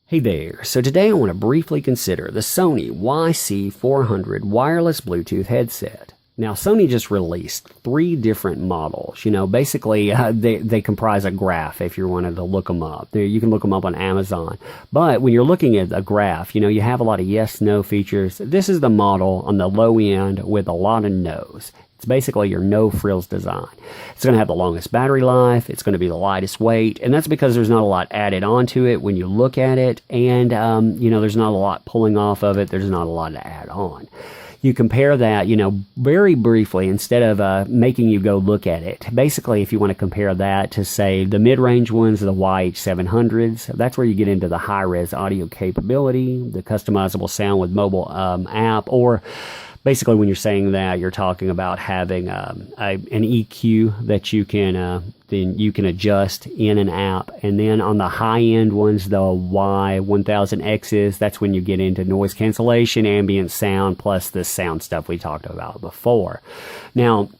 Hey there, so today I want to briefly consider the Sony WI-C400 wireless Bluetooth headset. Now, Sony just released 3 different models. Basically, they comprise a graph if you wanted to look them up. You can look them up on Amazon. But when you're looking at a graph, you have a lot of yes-no features. This is the model on the low end with a lot of no's. It's basically your no frills design. It's going to have the longest battery life. It's going to be the lightest weight. And that's because there's not a lot added onto it when you look at it. And, there's not a lot pulling off of it. There's not a lot to add on. You compare that, very briefly, instead of making you go look at it. Basically, if you want to compare that to, say, the mid-range ones, the WI-C400s, that's where you get into the high-res audio capability, the customizable sound with mobile app, or basically, when you're saying that, you're talking about having an EQ that you can adjust in an app. And then on the high-end ones, the Y1000Xs, that's when you get into noise cancellation, ambient sound, plus the sound stuff we talked about before. Now,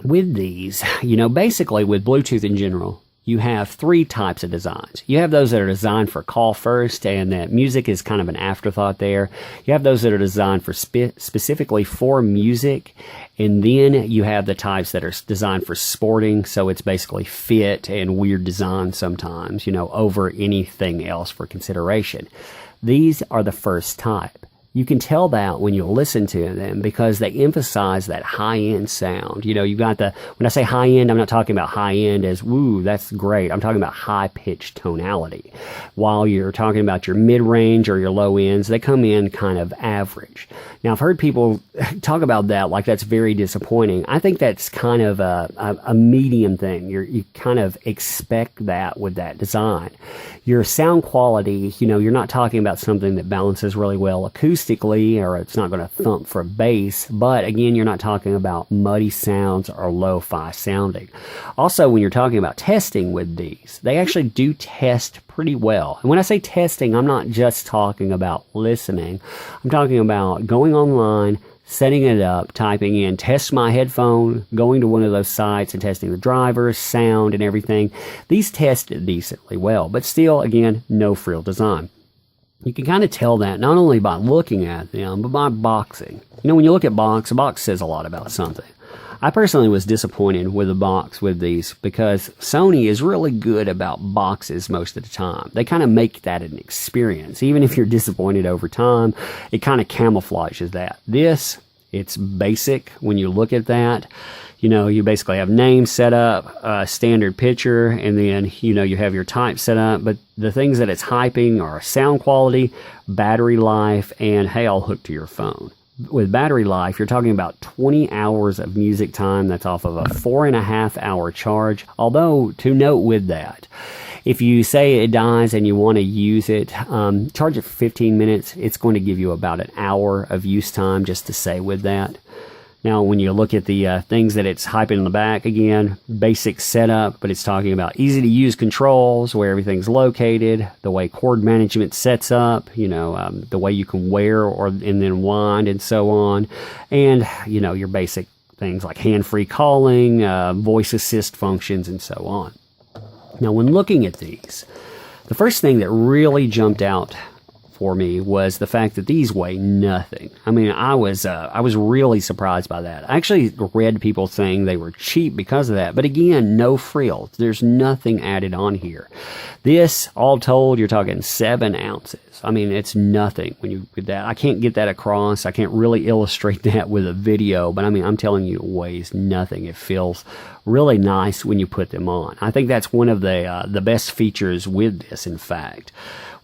with these, basically with Bluetooth in general, you have 3 types of designs. You have those that are designed for call first, and that music is kind of an afterthought there. You have those that are designed for specifically for music, and then you have the types that are designed for sporting, so it's basically fit and weird design sometimes, over anything else for consideration. These are the first type. You can tell that when you listen to them because they emphasize that high-end sound. You've got when I say high-end, I'm not talking about high-end as, woo, that's great. I'm talking about high-pitched tonality. While you're talking about your mid-range or your low ends, they come in kind of average. Now, I've heard people talk about that like that's very disappointing. I think that's kind of a medium thing. You kind of expect that with that design. Your sound quality, you're not talking about something that balances really well acoustically, or it's not going to thump for bass, but again, you're not talking about muddy sounds or lo-fi sounding. Also, when you're talking about testing with these, they actually do test pretty well. And when I say testing, I'm not just talking about listening. I'm talking about going online, setting it up, typing in test my headphone, going to one of those sites and testing the drivers, sound, and everything. These test decently well, but still, again, no frill design. You can kind of tell that not only by looking at them, but by boxing. When you look at a box says a lot about something. I personally was disappointed with the box with these because Sony is really good about boxes most of the time. They kind of make that an experience. Even if you're disappointed over time, it kind of camouflages that. This, it's basic when you look at that. You basically have names set up, standard picture, and then, you have your type set up. But the things that it's hyping are sound quality, battery life, and, hey, I'll hook to your phone. With battery life, you're talking about 20 hours of music time. That's off of a 4.5-hour charge. Although, to note with that, if you say it dies and you want to use it, charge it for 15 minutes. It's going to give you about an hour of use time, just to say with that. Now, when you look at the things that it's hyping in the back, again, basic setup, but it's talking about easy-to-use controls, where everything's located, the way cord management sets up, the way you can wear and then wind and so on, and, your basic things like hand-free calling, voice assist functions, and so on. Now, when looking at these, the first thing that really jumped out for me was the fact that these weigh nothing. I mean, I was really surprised by that. I actually read people saying they were cheap because of that, but again, no frills. There's nothing added on here. This, all told, you're talking 7 ounces. I mean, it's nothing when you with that. I can't get that across. I can't really illustrate that with a video, but I mean, I'm telling you, it weighs nothing. It feels really nice when you put them on. I think that's one of the best features with this, in fact.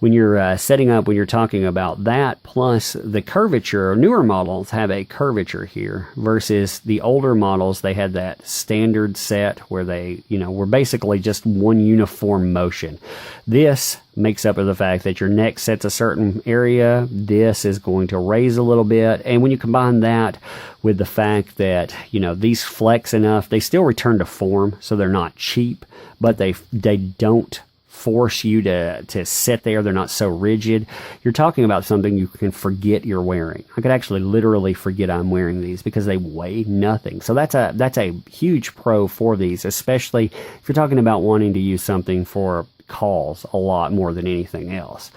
When you're setting up, when you're talking about that, plus the curvature, newer models have a curvature here versus the older models, they had that standard set where they, were basically just one uniform motion. This makes up of the fact that your neck sets a certain area. This is going to raise a little bit. And when you combine that with the fact that, these flex enough, they still return to form, so they're not cheap, but they don't force you to sit there. They're not so rigid. You're talking about something you can forget you're wearing. I could actually literally forget I'm wearing these because they weigh nothing. So that's a huge pro for these, especially if you're talking about wanting to use something for calls a lot more than anything else.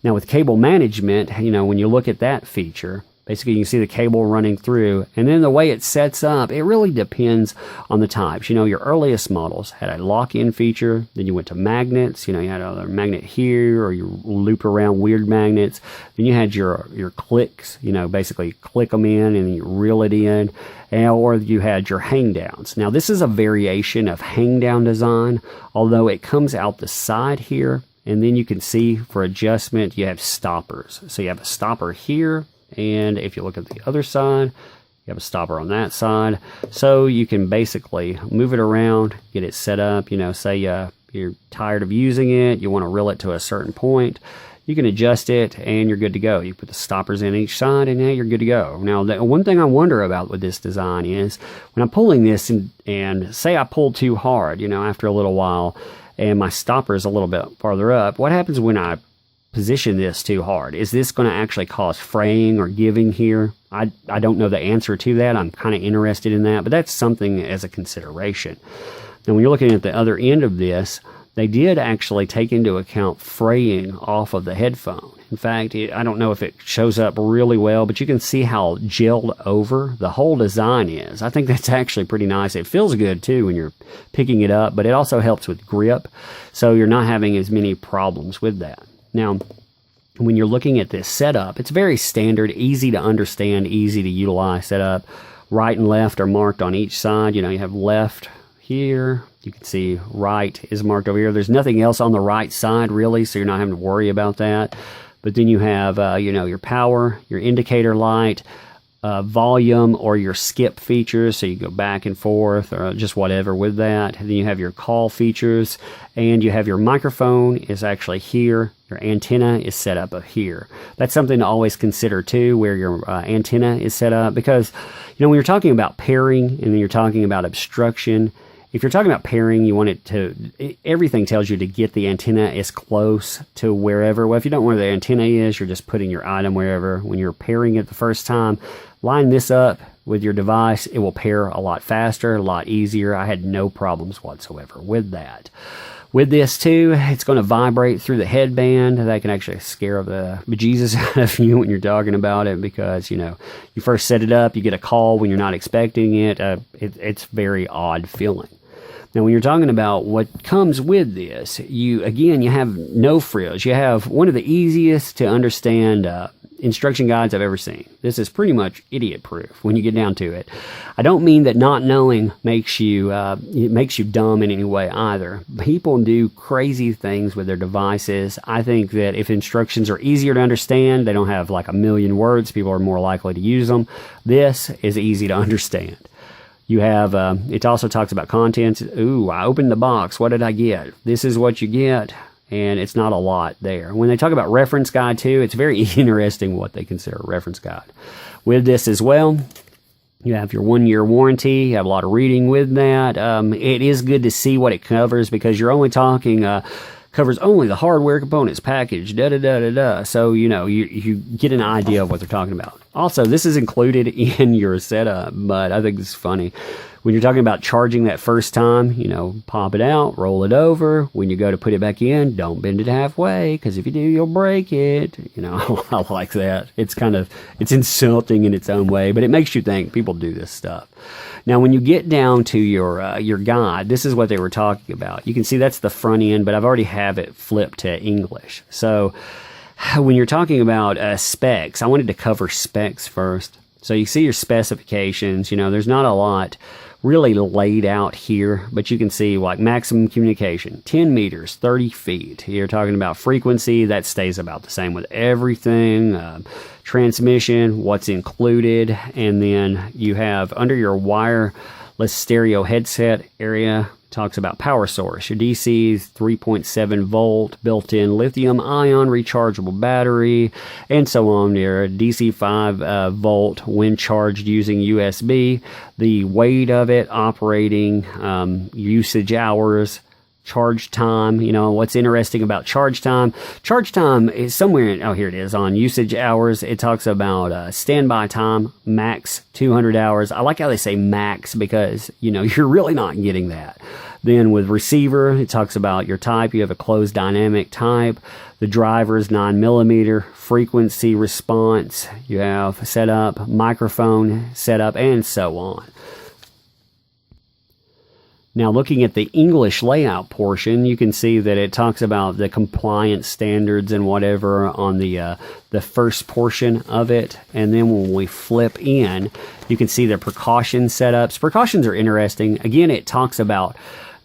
Now with cable management, when you look at that feature, basically, you can see the cable running through, and then the way it sets up, it really depends on the types. Your earliest models had a lock-in feature, then you went to magnets, you had a magnet here, or you loop around weird magnets. Then you had your clicks, basically click them in and you reel it in, or you had your hang downs. Now, this is a variation of hang down design, although it comes out the side here, and then you can see for adjustment, you have stoppers. So you have a stopper here, and if you look at the other side, you have a stopper on that side. So you can basically move it around, get it set up. Say you're tired of using it, you want to reel it to a certain point. You can adjust it, and you're good to go. You put the stoppers in each side, and now you're good to go. Now, the one thing I wonder about with this design is when I'm pulling this, and say I pull too hard, after a little while, and my stopper is a little bit farther up, what happens when I position this too hard? Is this going to actually cause fraying or giving here? I don't know the answer to that. I'm kind of interested in that, but that's something as a consideration. Now, when you're looking at the other end of this, they did actually take into account fraying off of the headphone. In fact, I don't know if it shows up really well, but you can see how gelled over the whole design is. I think that's actually pretty nice. It feels good too when you're picking it up, but it also helps with grip, so you're not having as many problems with that. Now, when you're looking at this setup, it's very standard, easy to understand, easy to utilize setup. Right and left are marked on each side. You have left here. You can see right is marked over here. There's nothing else on the right side, really, so you're not having to worry about that. But then you have, your power, your indicator light, volume, or your skip features, so you go back and forth or just whatever with that. And then you have your call features, and you have your microphone is actually here. Your antenna is set up here. That's something to always consider too, where your antenna is set up, because when you're talking about pairing and then you're talking about obstruction, if you're talking about pairing, you want it to, everything tells you to get the antenna as close to wherever. Well, if you don't know where the antenna is, you're just putting your item wherever. When you're pairing it the first time, line this up with your device. It will pair a lot faster, a lot easier. I had no problems whatsoever with that. With this too, it's going to vibrate through the headband. That can actually scare the bejesus out of you when you're talking about it, because, you first set it up, you get a call when you're not expecting it. It's very odd feeling. Now, when you're talking about what comes with this, you have no frills. You have one of the easiest to understand instruction guides I've ever seen. This is pretty much idiot-proof when you get down to it. I don't mean that not knowing makes you dumb in any way either. People do crazy things with their devices. I think that if instructions are easier to understand, they don't have like a million words, people are more likely to use them. This is easy to understand. You have, it also talks about contents. Ooh, I opened the box. What did I get? This is what you get. And it's not a lot there. When they talk about reference guide too, it's very interesting what they consider a reference guide. With this as well, you have your 1-year warranty. You have a lot of reading with that. It is good to see what it covers, because you're only talking, covers only the hardware components package, da-da-da-da-da. So, you get an idea of what they're talking about. Also, this is included in your setup, but I think this is funny. When you're talking about charging that first time, pop it out, roll it over. When you go to put it back in, don't bend it halfway, because if you do, you'll break it. I like that. It's insulting in its own way, but it makes you think. People do this stuff. Now, when you get down to your guide, this is what they were talking about. You can see that's the front end, but I've already have it flipped to English. So when you're talking about specs, I wanted to cover specs first. So you see your specifications. There's not a lot really laid out here, but you can see like maximum communication, 10 meters, 30 feet. You're talking about frequency, that stays about the same with everything. Transmission, what's included, and then you have under your wireless stereo headset area, talks about power source. Your DC is 3.7 volt, built-in lithium-ion rechargeable battery, and so on. Your DC 5 volt when charged using USB. The weight of it, operating, usage hours, charge time. What's interesting about charge time is somewhere, here it is, on usage hours. It talks about standby time, max 200 hours. I like how they say max, because, you're really not getting that. Then with receiver, it talks about your type. You have a closed dynamic type. The driver is 9mm. Frequency response. You have setup, microphone setup, and so on. Now, looking at the English layout portion, you can see that it talks about the compliance standards and whatever on the first portion of it. And then when we flip in, you can see the precaution setups. Precautions are interesting. Again, it talks about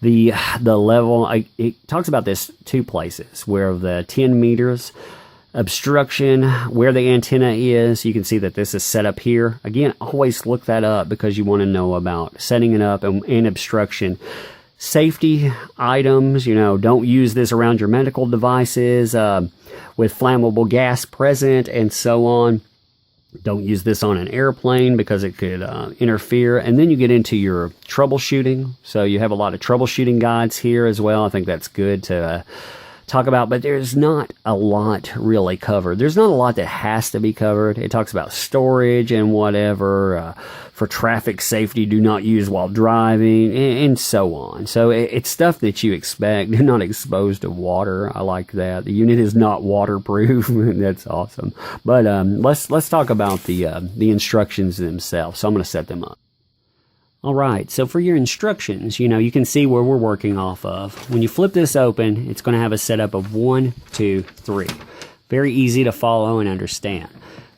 the level. It talks about this two places where the 10 meters obstruction, where the antenna is. You can see that this is set up here. Again, always look that up because you want to know about setting it up and obstruction. Safety items, don't use this around your medical devices with flammable gas present and so on. Don't use this on an airplane because it could interfere. And then you get into your troubleshooting. So you have a lot of troubleshooting guides here as well. I think that's good to talk about, but there's not a lot really covered. There's not a lot that has to be covered. It talks about storage and whatever, for traffic safety, do not use while driving, and so on. So it's stuff that you expect. They're not exposed to water. I like that. The unit is not waterproof. That's awesome. But let's talk about the instructions themselves. So I'm going to set them up. All right, so for your instructions, you can see where we're working off of. When you flip this open, it's going to have a setup of 1, 2, 3. Very easy to follow and understand.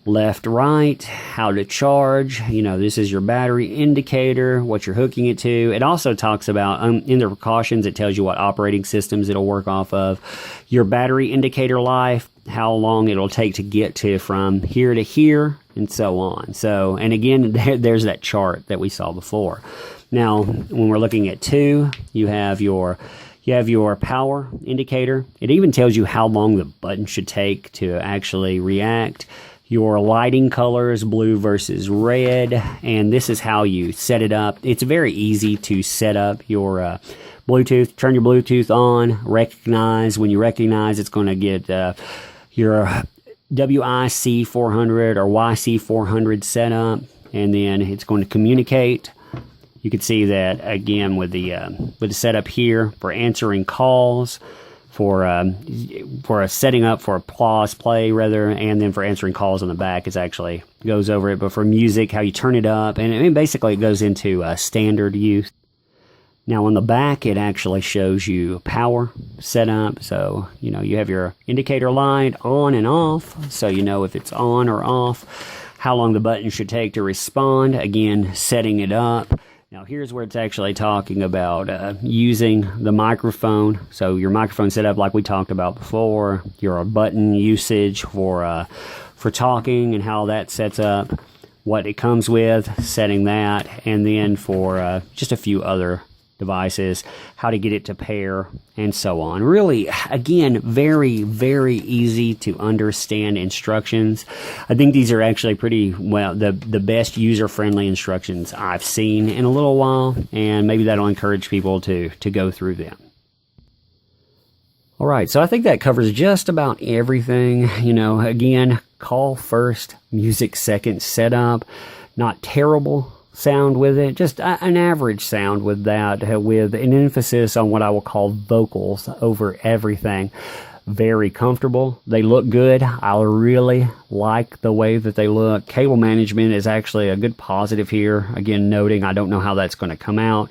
Left, right, how to charge. This is your battery indicator, what you're hooking it to. It also talks about, in the precautions, it tells you what operating systems it'll work off of. Your battery indicator life, how long it'll take to get to from here to here, and so on. So, and again, there's that chart that we saw before. Now, when we're looking at 2, you have your power indicator. It even tells you how long the button should take to actually react. Your lighting colors, blue versus red, and this is how you set it up. It's very easy to set up your Bluetooth. Turn your Bluetooth on, recognize. When you recognize, it's going to get your WI-C400 or WI-C400 set up, and then it's going to communicate. You can see that again with the setup here for answering calls, for a setting up for a pause play rather, and then for answering calls on the back, it actually goes over it. But for music, how you turn it up, and basically it goes into standard use. Now on the back, it actually shows you power setup. So, you have your indicator light on and off. So you know if it's on or off, how long the button should take to respond. Again, setting it up. Now here's where it's actually talking about using the microphone. So your microphone setup like we talked about before. Your button usage for talking and how that sets up. What it comes with, setting that. And then for just a few other devices, how to get it to pair, and so on. Really, again, very, very easy to understand instructions. I think these are actually pretty well the best user-friendly instructions I've seen in a little while, and maybe that'll encourage people to go through them. All right, so I think that covers just about everything. Again, call first, music second, setup. Not terrible sound with it, just an average sound with that, with an emphasis on what I will call vocals over everything. Very comfortable. They look good. I really like the way that they look. Cable management is actually a good positive here. Again, noting I don't know how that's going to come out.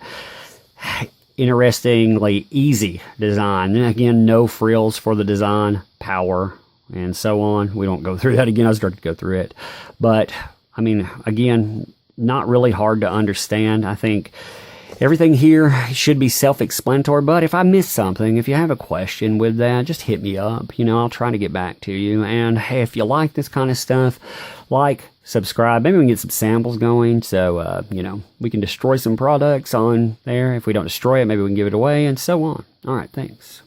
Interestingly easy design. And again, no frills for the design, power, and so on. We don't go through that again. I started to go through it. But, again, not really hard to understand. I think everything here should be self-explanatory, but if I miss something, if you have a question with that, just hit me up. I'll try to get back to you. And hey, if you like this kind of stuff, subscribe. Maybe we can get some samples going so, we can destroy some products on there. If we don't destroy it, maybe we can give it away, and so on. All right, thanks.